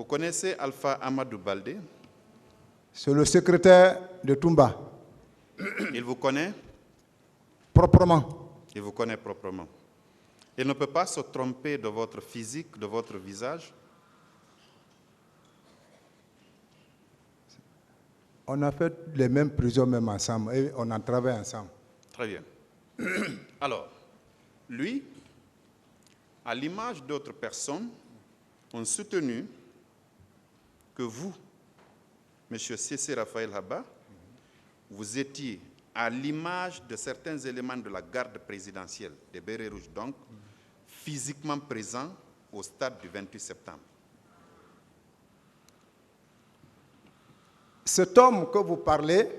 Vous connaissez Alpha Amadou Baldé? C'est le secrétaire de Toumba. Il vous connaît? Proprement. Il vous connaît proprement. Il ne peut pas se tromper de votre physique, de votre visage? On a fait les mêmes prisons même ensemble et on a travaillé ensemble. Très bien. Alors, lui, à l'image d'autres personnes, ont soutenu que vous, M. Cissé Raphaël Haba, vous étiez à l'image de certains éléments de la garde présidentielle des Bérets Rouges, donc, physiquement présents au stade du 28 septembre. Cet homme que vous parlez,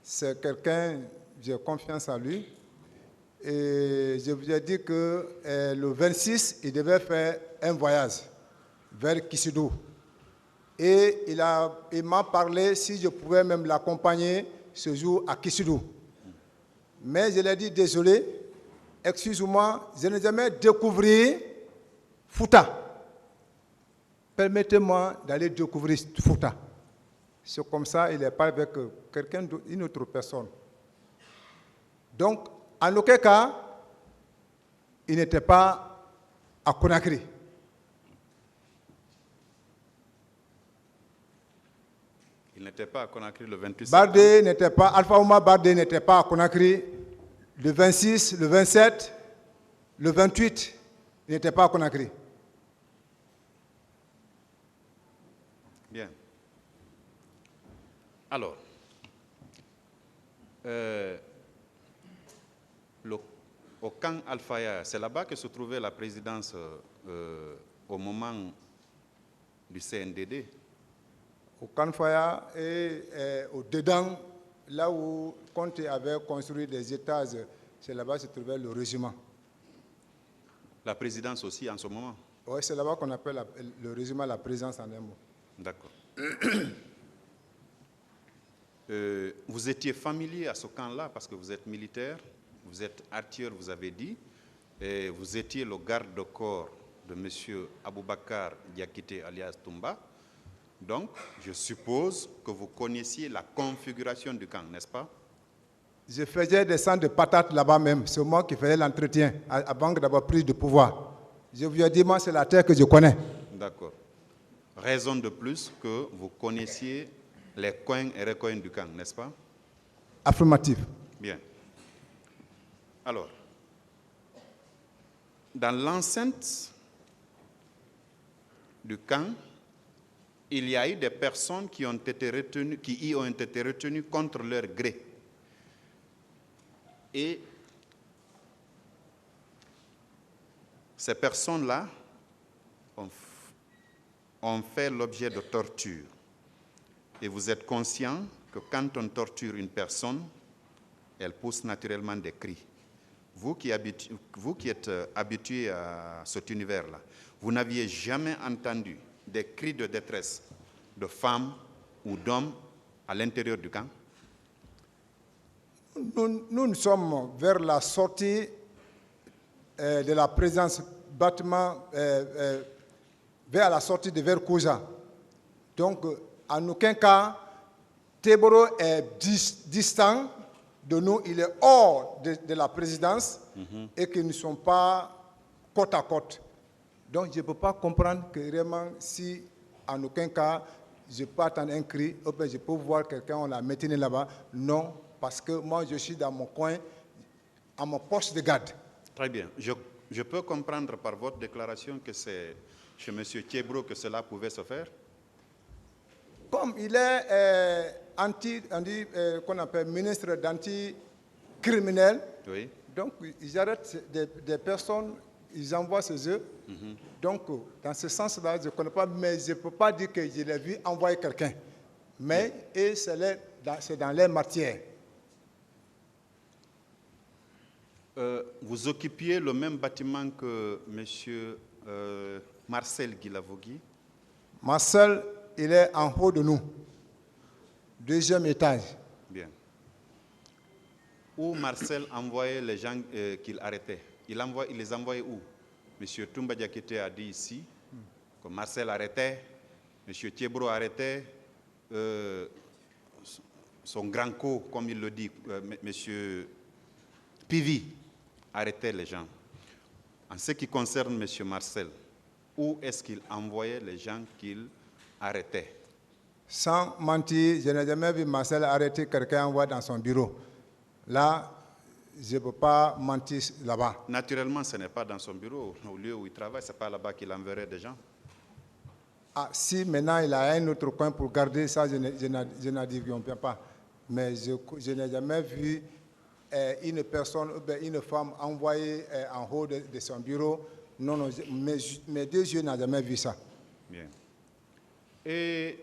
c'est quelqu'un, j'ai confiance en lui. Et je vous ai dit que le 26, il devait faire un voyage vers Kissidou. Et il m'a parlé si je pouvais même l'accompagner ce jour à Kissidou. Mais je lui ai dit, désolé, excuse-moi, je n'ai jamais découvert Fouta. Permettez-moi d'aller découvrir Fouta. C'est comme ça, il n'est pas avec quelqu'un, une autre personne. Donc, en aucun cas, il n'était pas à Conakry. Il n'était pas à Conakry le 28 Baldé n'était pas, Alpha Oumar Baldé n'était pas à Conakry le 26, le 27, le 28, il n'était pas à Conakry. Bien. Alors, au camp Al-Faya, c'est là-bas que se trouvait la présidence au moment du CNDD. Au camp Faya et au-dedans, là où Conté avait construit des étages, c'est là-bas que se trouvait le régiment. La présidence aussi en ce moment? Oui, c'est là-bas qu'on appelle le régiment la présence en un mot. D'accord. Vous étiez familier à ce camp-là parce que vous êtes militaire, vous êtes artilleur, vous avez dit, et vous étiez le garde-corps de M. Aboubakar Diakité alias Toumba. Donc, je suppose que vous connaissiez la configuration du camp, n'est-ce pas? Je faisais des centres de patates là-bas même. C'est moi qui faisais l'entretien avant d'avoir pris de pouvoir. Je vous ai dit, moi, c'est la terre que je connais. D'accord. Raison de plus que vous connaissiez les coins et recoins du camp, n'est-ce pas? Affirmatif. Bien. Alors, dans l'enceinte du camp, il y a eu des personnes qui y ont été retenues contre leur gré. Et ces personnes-là ont fait l'objet de torture. Et vous êtes conscient que quand on torture une personne, elle pousse naturellement des cris. Vous qui êtes habitué à cet univers-là, vous n'aviez jamais entendu des cris de détresse de femmes ou d'hommes à l'intérieur du camp? Nous sommes vers la sortie de la présence bâtiment, vers la sortie de Verkouja. Donc, en aucun cas, Téboro est distant de nous, il est hors de la présidence et qu'ils ne sont pas côte à côte. Donc, je ne peux pas comprendre que vraiment, si en aucun cas, je peux attendre un cri, ou bien je peux voir quelqu'un, on l'a maintenu là-bas. Non, parce que moi, je suis dans mon coin, à mon poste de garde. Très bien. Je peux comprendre par votre déclaration que c'est chez M. Thiebro que cela pouvait se faire? Comme il est qu'on appelle ministre d'anti-criminel, Oui. donc ils arrêtent des personnes, ils envoient ces œufs. Donc, dans ce sens-là, je ne connais pas, mais je ne peux pas dire que je l'ai vu envoyer quelqu'un. Mais et c'est dans les matières. Vous occupiez le même bâtiment que M. Marcel Guilavogui? Marcel, il est en haut de nous, deuxième étage. Bien. Où Marcel envoyait les gens qu'il arrêtait? Il les envoyait où? M. Toumba Diakité a dit ici que Marcel arrêtait, M. Thiebro arrêtait, son grand co, comme il le dit, M. Pivi arrêtait les gens. En ce qui concerne M. Marcel, où est-ce qu'il envoyait les gens qu'il arrêtait? Sans mentir, je n'ai jamais vu Marcel arrêter quelqu'un envoyer dans son bureau. Là, je ne peux pas mentir là-bas. Naturellement, ce n'est pas dans son bureau, au lieu où il travaille, ce n'est pas là-bas qu'il enverrait des gens. Ah, si maintenant il a un autre coin pour garder ça, je n'additionne pas. Mais je n'ai jamais vu une personne, une femme envoyée en haut de son bureau. Non, non, mes deux yeux n'ont jamais vu ça. Bien. Et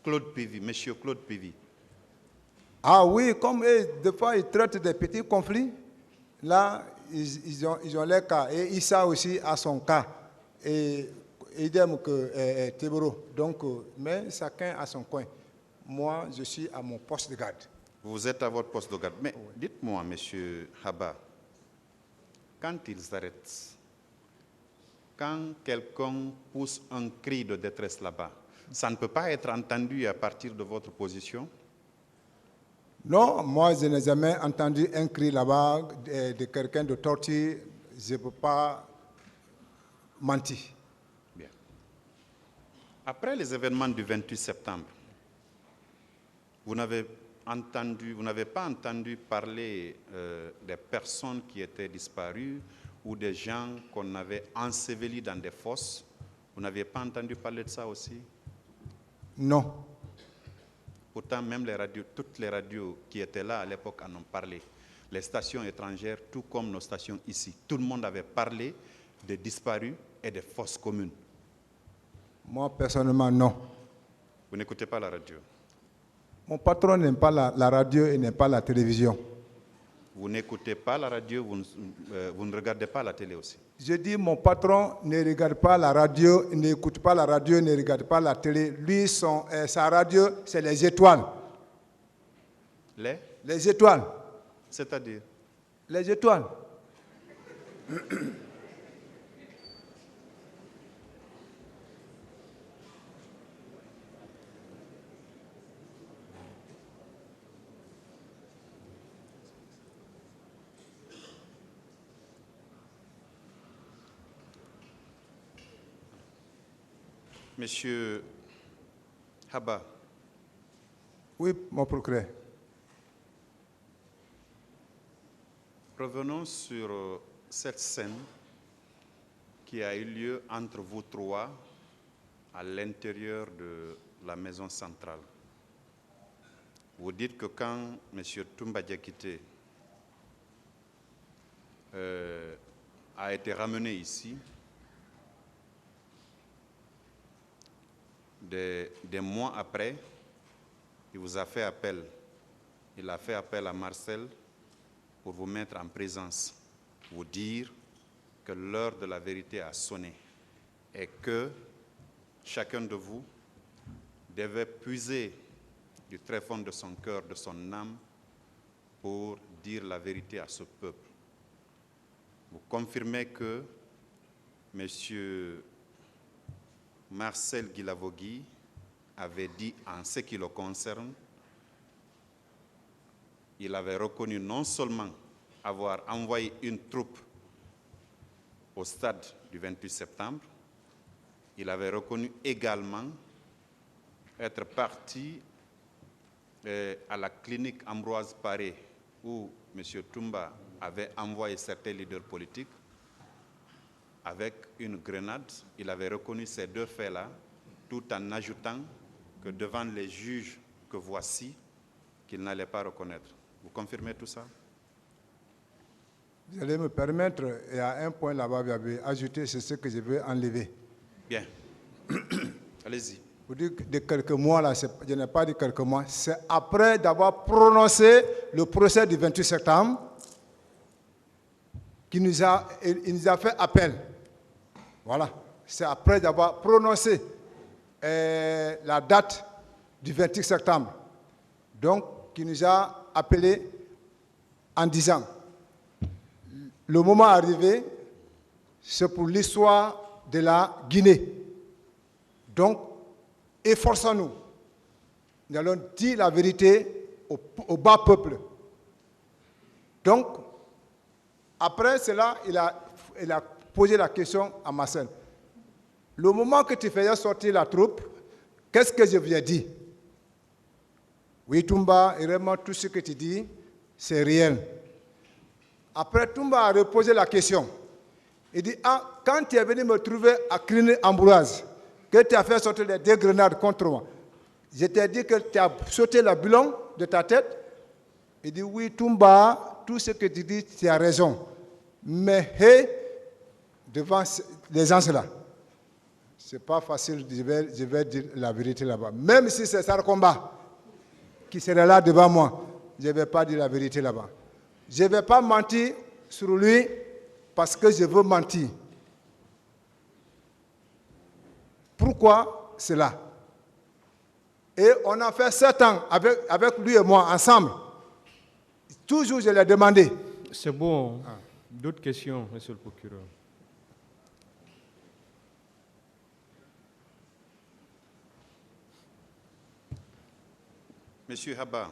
Claude Pivi, Monsieur Claude Pivi. Ah oui, comme des fois ils traitent des petits conflits, là, ils ont leur cas. Et Issa aussi a son cas. Et idem que Thiebro. Donc, mais chacun a son coin. Moi, je suis à mon poste de garde. Vous êtes à votre poste de garde. Mais dites-moi, Monsieur Haba, quand ils arrêtent, quand quelqu'un pousse un cri de détresse là-bas, ça ne peut pas être entendu à partir de votre position? Non, moi, je n'ai jamais entendu un cri là-bas de quelqu'un de torture. Je ne peux pas mentir. Bien. Après les événements du 28 septembre, vous n'avez pas entendu parler des personnes qui étaient disparues ou des gens qu'on avait ensevelis dans des fosses? Vous n'aviez pas entendu parler de ça aussi? Non. Pourtant, même les radios, toutes les radios qui étaient là à l'époque en ont parlé. Les stations étrangères, tout comme nos stations ici, tout le monde avait parlé des disparus et des fosses communes. Moi, personnellement, non. Vous n'écoutez pas la radio? Mon patron n'aime pas la radio et n'aime pas la télévision. Vous n'écoutez pas la radio, vous ne regardez pas la télé aussi? Je dis, mon patron ne regarde pas la radio, n'écoute pas la radio, ne regarde pas la télé. Lui, sa radio, c'est les étoiles. Les étoiles. C'est-à-dire? Les étoiles. Monsieur Haba. Oui, mon procureur. Revenons sur cette scène qui a eu lieu entre vous trois à l'intérieur de la maison centrale. Vous dites que quand M. Toumba Diakité a été ramené ici, des mois après, il vous a fait appel. Il a fait appel à Marcel pour vous mettre en présence, vous dire que l'heure de la vérité a sonné et que chacun de vous devait puiser du très fond de son cœur, de son âme, pour dire la vérité à ce peuple. Vous confirmez que M. Marcel Guilavogui avait dit en ce qui le concerne, il avait reconnu non seulement avoir envoyé une troupe au stade du 28 septembre, il avait reconnu également être parti à la clinique Ambroise Paré, où M. Toumba avait envoyé certains leaders politiques avec une grenade. Il avait reconnu ces deux faits-là, tout en ajoutant que devant les juges que voici, qu'il n'allait pas reconnaître. Vous confirmez tout ça? Vous allez me permettre, et à un point là-bas, vous avez ajouté, c'est ce que je veux enlever. Bien. Allez-y. Vous dites que de quelques mois, là, je n'ai pas dit quelques mois, c'est après d'avoir prononcé le procès du 28 septembre qu'il nous a fait appel. Voilà. C'est après d'avoir prononcé la date du 28 septembre. Donc, qu'il nous a appelé en disant, le moment arrivé, c'est pour l'histoire de la Guinée. Donc, efforçons-nous. Nous allons dire la vérité au bas peuple. Donc, après cela, il a posé la question à Marcel. Le moment que tu faisais sortir la troupe, qu'est-ce que je lui ai dit? Oui, Toumba, et vraiment tout ce que tu dis, c'est réel. Après, Toumba a reposé la question. Il dit, quand tu es venu me trouver à Crine Ambroise, que tu as fait sortir les 2 grenades contre moi, je t'ai dit que tu as sauté le bulon de ta tête. Il dit, oui, Toumba, tout ce que tu dis, tu as raison. Mais, devant les gens là, ce n'est pas facile, je vais dire la vérité là-bas. Même si c'est Sarkomba qui serait là devant moi, je ne vais pas dire la vérité là-bas. Je ne vais pas mentir sur lui parce que je veux mentir. Pourquoi cela? Et on a fait 7 ans avec lui et moi ensemble. Toujours je l'ai demandé. C'est bon. D'autres questions, monsieur le procureur? Monsieur Haba,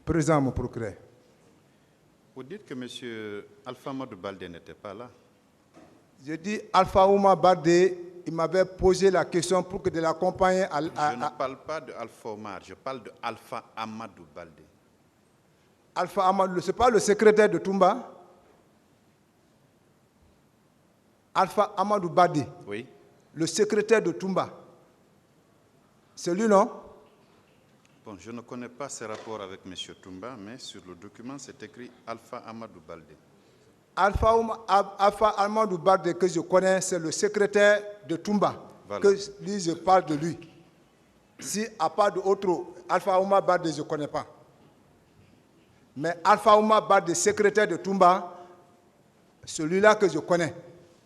Présent, mon procureur. vous dites que monsieur Alpha Amadou Baldé n'était pas là. Je dis Alpha Ouma Baldé, il m'avait posé la question pour que de l'accompagner à... Je ne parle pas de Alpha Omar, je parle de Alpha Amadou Baldé. Alpha Amadou, ce n'est pas le secrétaire de Toumba? Alpha Amadou Baldé, Oui. le secrétaire de Toumba. C'est lui, non? Bon, je ne connais pas ces rapports avec M. Toumba, mais sur le document, c'est écrit Alpha Amadou Baldé. Alpha Amadou Baldé que je connais, c'est le secrétaire de Toumba. Voilà. Que lui, je parle de lui. Si à part d'autres, Alpha Ouma Baldé, je ne connais pas. Mais Alpha Ouma Baldé, secrétaire de Toumba, celui-là que je connais,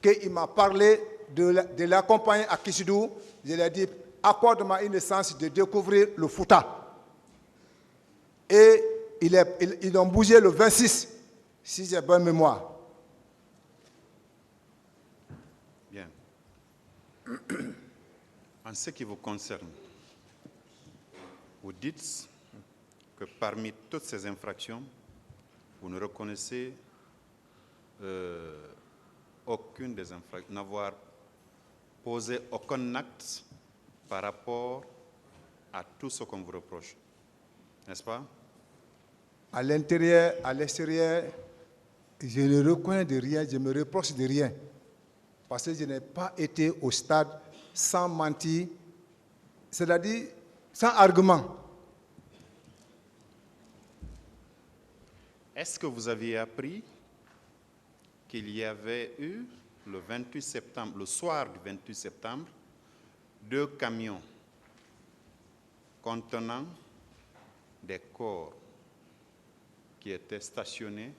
qu'il m'a parlé de l'accompagner à Kisidou, je lui ai dit, accorde-moi une chance de découvrir le Fouta. Et ils ont bougé le 26, si j'ai bonne mémoire. Bien. En ce qui vous concerne, vous dites que parmi toutes ces infractions, vous ne reconnaissez aucune des infractions, n'avoir posé aucun acte par rapport à tout ce qu'on vous reproche. N'est-ce pas? À l'intérieur, à l'extérieur, je ne reconnais de rien, je me reproche de rien. Parce que je n'ai pas été au stade sans mentir, c'est-à-dire sans argument. Est-ce que vous aviez appris qu'il y avait eu le 28 septembre, le soir du 28 septembre, 2 camions contenant des corps qui étaient stationnés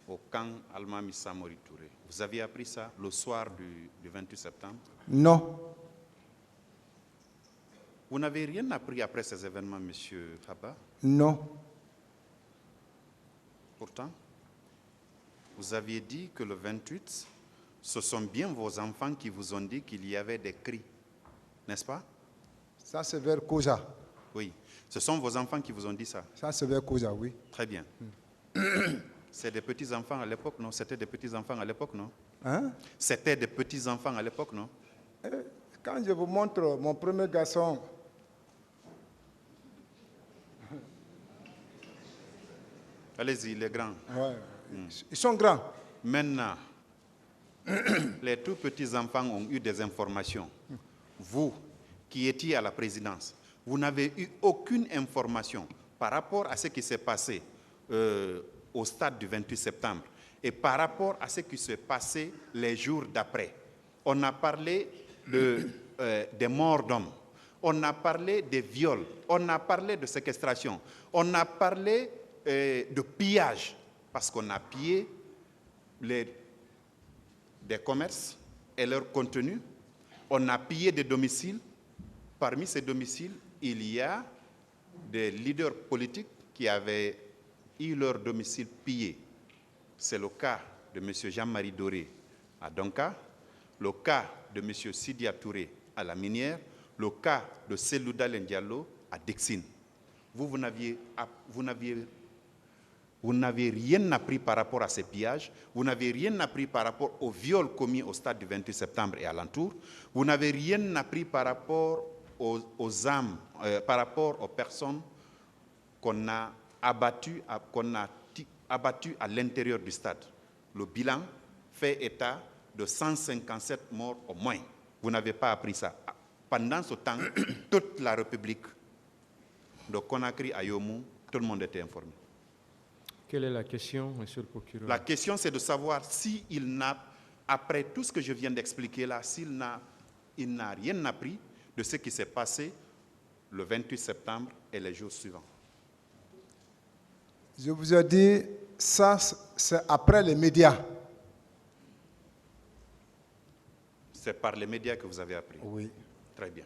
au camp Almami Samori Touré? Vous aviez appris ça le soir du 28 septembre? Non. Vous n'avez rien appris après ces événements, M. Haba? Non. Pourtant, vous aviez dit que le 28, ce sont bien vos enfants qui vous ont dit qu'il y avait des cris, n'est-ce pas? Ça, c'est vers Koja. Oui, ce sont vos enfants qui vous ont dit ça. Ça, c'est vers Koja, oui. Très bien. C'est des petits-enfants à l'époque, non? C'était des petits-enfants à l'époque, non? Hein? C'était des petits-enfants à l'époque, non? Quand je vous montre mon premier garçon, Allez-y, les grands. ouais, ils sont grands. Maintenant, les tout petits-enfants ont eu des informations. Vous, qui étiez à la présidence, vous n'avez eu aucune information par rapport à ce qui s'est passé au stade du 28 septembre et par rapport à ce qui s'est passé les jours d'après. On a parlé des morts d'hommes, on a parlé des viols, on a parlé de séquestration, on a parlé de pillage, parce qu'on a pillé des commerces et leur contenu, on a pillé des domiciles. Parmi ces domiciles, il y a des leaders politiques qui avaient eu leur domicile pillé. C'est le cas de M. Jean-Marie Doré à Donka, le cas de M. Sidia Touré à la minière, le cas de Selouda Diallo à Dexine. Vous n'aviez rien appris par rapport à ces pillages, vous n'avez rien appris par rapport aux viols commis au stade du 28 septembre et alentour, vous n'avez rien appris par rapport aux âmes, par rapport aux personnes qu'on a abattues à l'intérieur du stade. Le bilan fait état de 157 morts au moins. Vous n'avez pas appris ça. Pendant ce temps, toute la République de Conakry à Yomou, tout le monde était informé. Quelle est la question, monsieur le procureur? La question, c'est de savoir s'il n'a, après tout ce que je viens d'expliquer là, il n'a rien appris de ce qui s'est passé le 28 septembre et les jours suivants. Je vous ai dit, ça, c'est après les médias. C'est par les médias que vous avez appris. Oui. Très bien.